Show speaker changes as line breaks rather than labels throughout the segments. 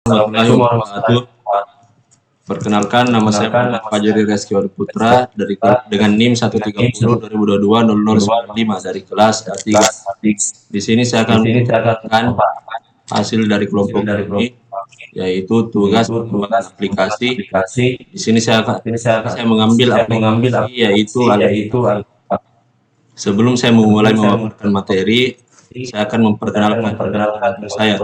Assalamualaikum warahmatullahi wabarakatuh. Perkenalkan, nama saya Muhammad Fajri Reski Putra dengan NIM 130 2022 0095 dari kelas A3. Di sini saya akan membacakan hasil dari kelompok ini, yaitu tugas aplikasi. Di sini saya mengambil aplikasi, yaitu sebelum saya memulai memaparkan materi, saya akan memperkenalkan saya.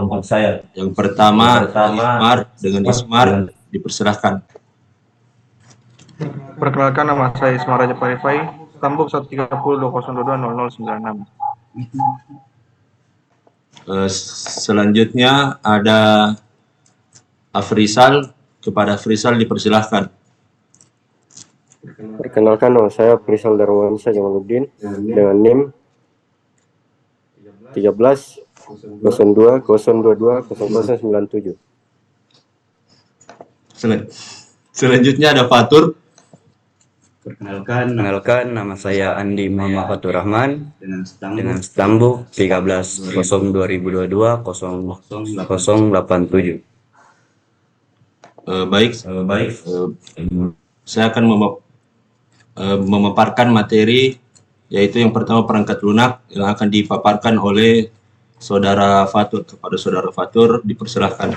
Yang pertama, Ismar. Dengan Ismar dipersilahkan.
Perkenalkan, nama saya Ismar Raja Parifai, Tambuk 13020220096.
Selanjutnya ada Afrizal. Kepada Afrizal dipersilahkan.
Perkenalkan, nama saya Afrizal Darwansyah Jamaluddin dengan NIM 13.02.022.0097.
Selanjutnya ada Fatur.
Perkenalkan, nama saya Andi Muhammad Fatur Rahman dengan stambuk 13.02022.0087.
Baik. Saya akan memaparkan materi, yaitu yang pertama perangkat lunak yang akan dipaparkan oleh Saudara Fatur. Kepada Saudara Fatur dipersilahkan.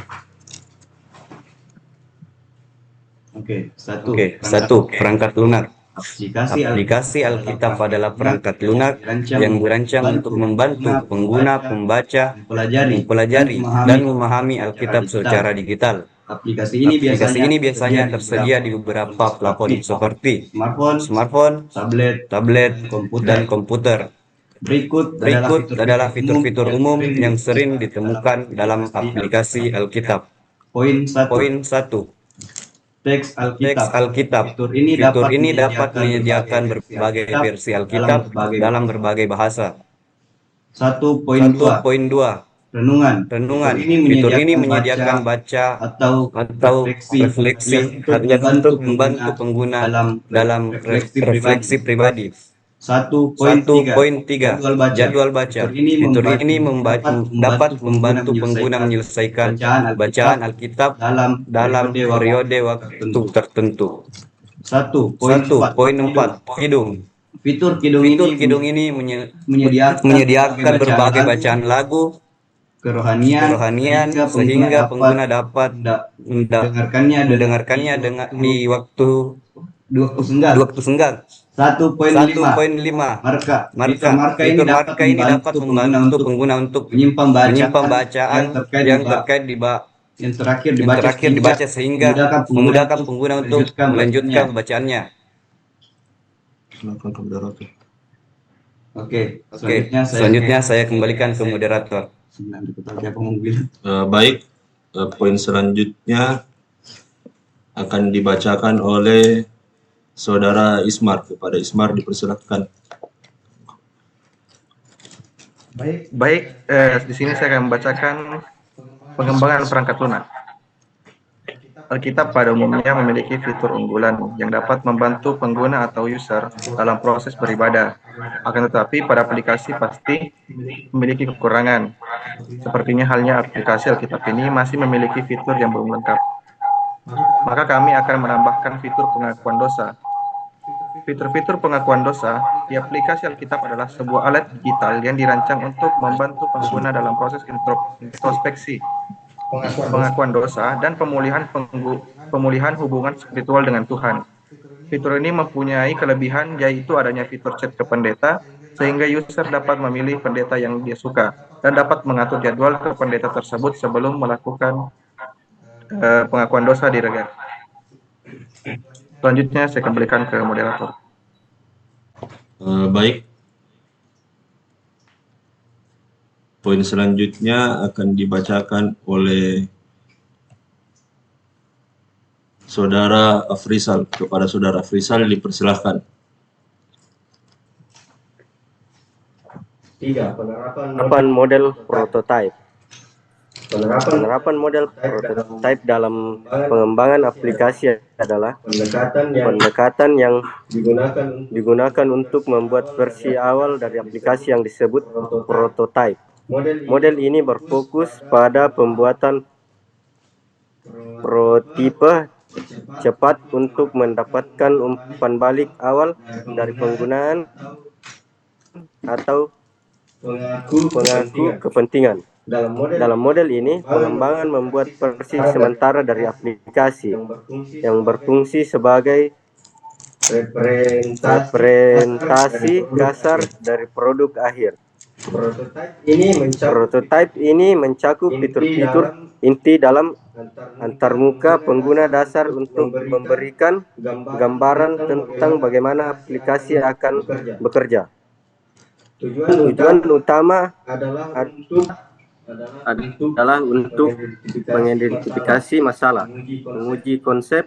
Satu, perangkat lunak. Aplikasi Alkitab adalah perangkat lunak yang dirancang untuk membantu pengguna membaca, mempelajari, dan memahami Alkitab secara digital. Aplikasi ini biasanya tersedia di beberapa platform seperti smartphone, tablet, dan komputer. Berikut adalah fitur-fitur umum yang sering ditemukan dalam aplikasi Alkitab. Poin 1. Teks Alkitab. Fitur ini dapat menyediakan berbagai versi Alkitab dalam berbagai bahasa. 1.2 Renungan. Fitur ini menyediakan baca atau refleksi untuk membantu pengguna dalam refleksi pribadi. 1.3 Jadwal baca. Fitur ini dapat membantu pengguna menyelesaikan bacaan Alkitab dalam periode waktu tertentu. 1.4 Kidung. Fitur kidung ini menyediakan berbagai bacaan lagu kerohanian sehingga pengguna dapat mendengarkannya di waktu senggang. 1.5 Marka. Fitur marka ini dapat membantu pengguna untuk menyimpan bacaan yang terakhir dibaca sehingga memudahkan pengguna untuk melanjutkan bacaannya. Selanjutnya saya kembalikan ke moderator.
Baik, poin selanjutnya akan dibacakan oleh Saudara Ismar. Kepada Ismar dipersilakan.
Baik, di sini saya akan membacakan pengembangan perangkat lunak. Alkitab pada umumnya memiliki fitur unggulan yang dapat membantu pengguna atau user dalam proses beribadah. Akan tetapi pada aplikasi pasti memiliki kekurangan. Sepertinya halnya aplikasi Alkitab ini masih memiliki fitur yang belum lengkap. Maka kami akan menambahkan fitur pengakuan dosa. Fitur-fitur pengakuan dosa di aplikasi Alkitab adalah sebuah alat digital yang dirancang untuk membantu pengguna dalam proses introspeksi, pengakuan dosa, dan pemulihan hubungan spiritual dengan Tuhan. Fitur ini mempunyai kelebihan, yaitu adanya fitur chat ke pendeta, sehingga user dapat memilih pendeta yang dia suka dan dapat mengatur jadwal ke pendeta tersebut sebelum melakukan pengakuan dosa di regar. Selanjutnya saya kembalikan ke moderator.
Baik. Poin selanjutnya akan dibacakan oleh Saudara Afrizal. Kepada Saudara Afrizal dipersilahkan.
3. Penerapan model prototype. Penerapan model prototype dalam pengembangan aplikasi adalah pendekatan yang digunakan untuk membuat versi awal dari aplikasi yang disebut prototype. Model ini berfokus pada pembuatan protipe cepat untuk mendapatkan umpan balik awal dari penggunaan atau pengaku kepentingan. Dalam model ini, pengembangan membuat versi sementara dari aplikasi yang berfungsi sebagai representasi dasar dari produk akhir. Prototipe ini mencakup fitur-fitur inti dalam antarmuka pengguna dasar untuk memberikan gambaran tentang bagaimana aplikasi akan bekerja. Tujuan utama adalah untuk mengidentifikasi masalah, menguji konsep,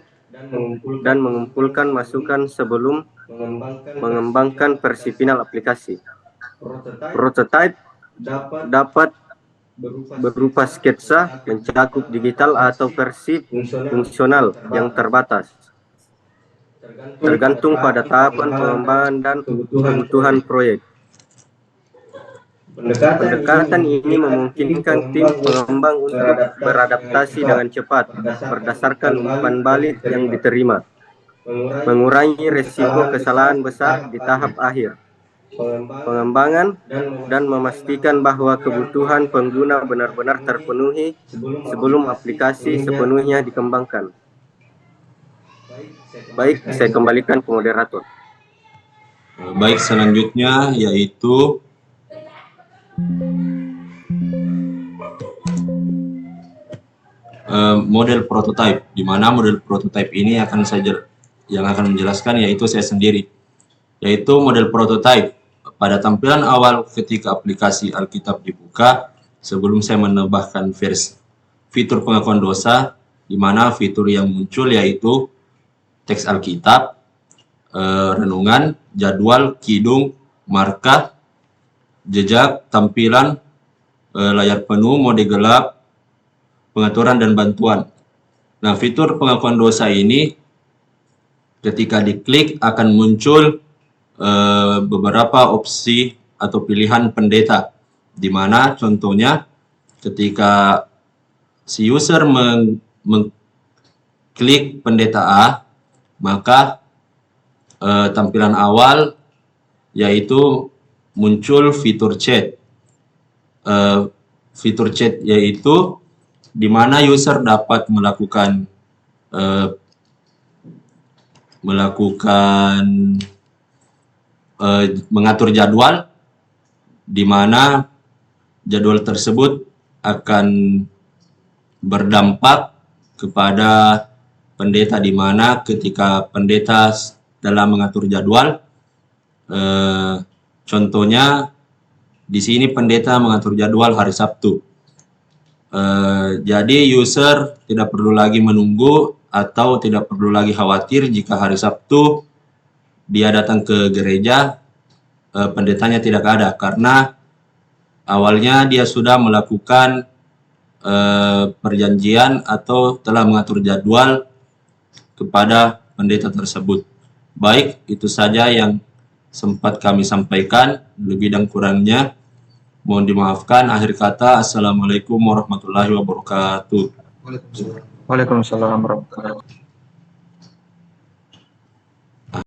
dan mengumpulkan masukan sebelum mengembangkan versi final aplikasi. Prototipe dapat berupa sketsa, mencakup digital atau versi fungsional yang terbatas, tergantung pada tahapan pengembangan dan kebutuhan proyek. Pendekatan ini memungkinkan tim pengembang untuk beradaptasi dengan cepat berdasarkan umpan balik yang diterima, mengurangi risiko kesalahan besar di tahap akhir pengembangan, dan memastikan bahwa kebutuhan pengguna benar-benar terpenuhi sebelum aplikasi sepenuhnya dikembangkan. Baik, saya kembalikan ke moderator.
Baik, selanjutnya yaitu model prototype, di mana model prototype ini akan yang akan menjelaskan yaitu saya sendiri, yaitu model prototype. Pada tampilan awal ketika aplikasi Alkitab dibuka, sebelum saya menambahkan fitur pengakuan dosa, di mana fitur yang muncul yaitu teks Alkitab, renungan, jadwal, kidung, marka, jejak, tampilan, layar penuh, mode gelap, pengaturan dan bantuan. Nah, fitur pengakuan dosa ini ketika diklik akan muncul beberapa opsi atau pilihan pendeta, di mana contohnya ketika si user mengklik pendeta A, maka tampilan awal yaitu muncul fitur chat. Fitur chat yaitu di mana user dapat melakukan mengatur jadwal, di mana jadwal tersebut akan berdampak kepada pendeta, di mana ketika pendeta dalam mengatur jadwal, contohnya di sini pendeta mengatur jadwal hari Sabtu. Jadi user tidak perlu lagi menunggu atau tidak perlu lagi khawatir jika hari Sabtu dia datang ke gereja, pendetanya tidak ada, karena awalnya dia sudah melakukan perjanjian atau telah mengatur jadwal kepada pendeta tersebut. Baik, itu saja yang sempat kami sampaikan, lebih dan kurangnya mohon dimaafkan. Akhir kata, assalamualaikum warahmatullahi wabarakatuh.
Waalaikumsalam warahmatullahi wabarakatuh.